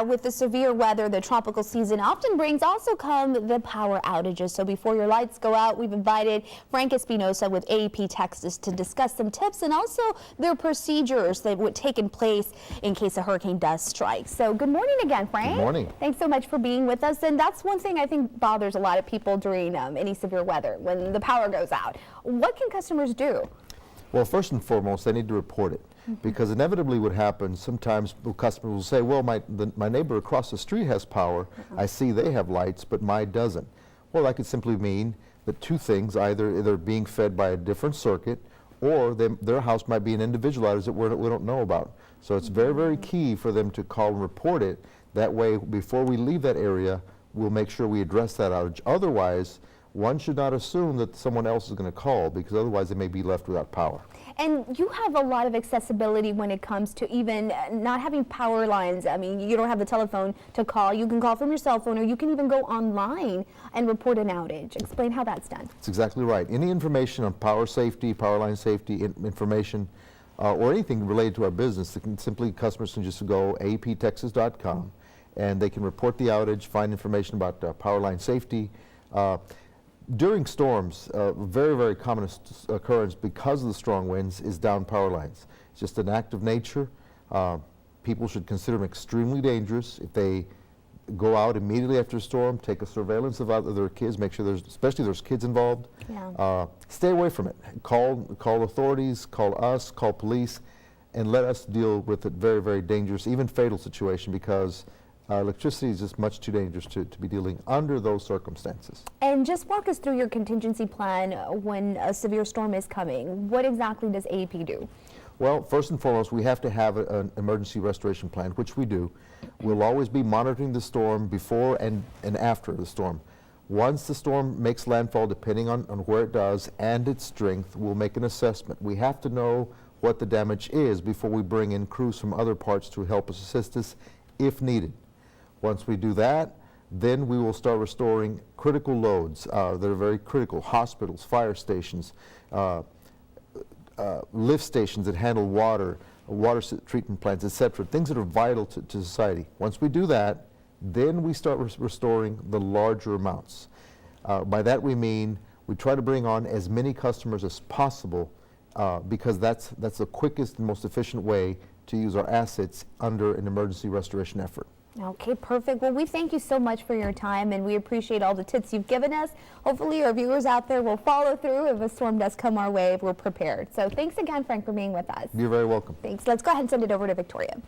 with the severe weather the tropical season often brings, also come the power outages. So before your lights go out, we've invited Frank Espinosa with AEP Texas to discuss some tips and also their procedures that would take in place in case a hurricane does strike. So good morning again, Frank. Good morning. Thanks so much for being with us. And that's one thing I think bothers a lot of people during any severe weather, when the power goes out. What can customers do? Well, first and foremost, they need to report it. Because inevitably what happens, sometimes customers will say, well, my neighbor across the street has power. I see they have lights, but mine doesn't. Well, that could simply mean that two things: either they're being fed by a different circuit, or their house might be an individual outage that we don't know about. So it's very, very key for them to call and report it. That way, before we leave that area, we'll make sure we address that outage. Otherwise, one should not assume that someone else is going to call, because otherwise they may be left without power. And you have a lot of accessibility when it comes to even not having power lines. I mean, you don't have the telephone to call. You can call from your cell phone, or you can even go online and report an outage. Explain how that's done. That's exactly right. Any information on power safety, power line safety information, or anything related to our business, customers can just go aeptexas.com, and they can report the outage, find information about power line safety. During storms, a very, very common occurrence because of the strong winds is down power lines. It's just an act of nature. People should consider them extremely dangerous. If they go out immediately after a storm, take a surveillance of their kids, make sure especially there's kids involved. Yeah. Stay away from it. Call authorities, call us, call police, and let us deal with it. Very, very dangerous, even fatal situation, because electricity is just much too dangerous to be dealing under those circumstances. And just walk us through your contingency plan when a severe storm is coming. What exactly does AEP do? Well, first and foremost, we have to have an emergency restoration plan, which we do. We'll always be monitoring the storm before and after the storm. Once the storm makes landfall, depending on where it does and its strength, we'll make an assessment. We have to know what the damage is before we bring in crews from other parts to help us assist us if needed. Once we do that, then we will start restoring critical loads that are very critical: hospitals, fire stations, lift stations that handle water treatment plants, etc. Things that are vital to society. Once we do that, then we start restoring the larger amounts. By that we mean we try to bring on as many customers as possible, because that's the quickest and most efficient way to use our assets under an emergency restoration effort. Okay, perfect. Well, we thank you so much for your time, and we appreciate all the tips you've given us. Hopefully our viewers out there will follow through. If a storm does come our way, we're prepared. So thanks again, Frank, for being with us. You're very welcome. Thanks. Let's go ahead and send it over to Victoria.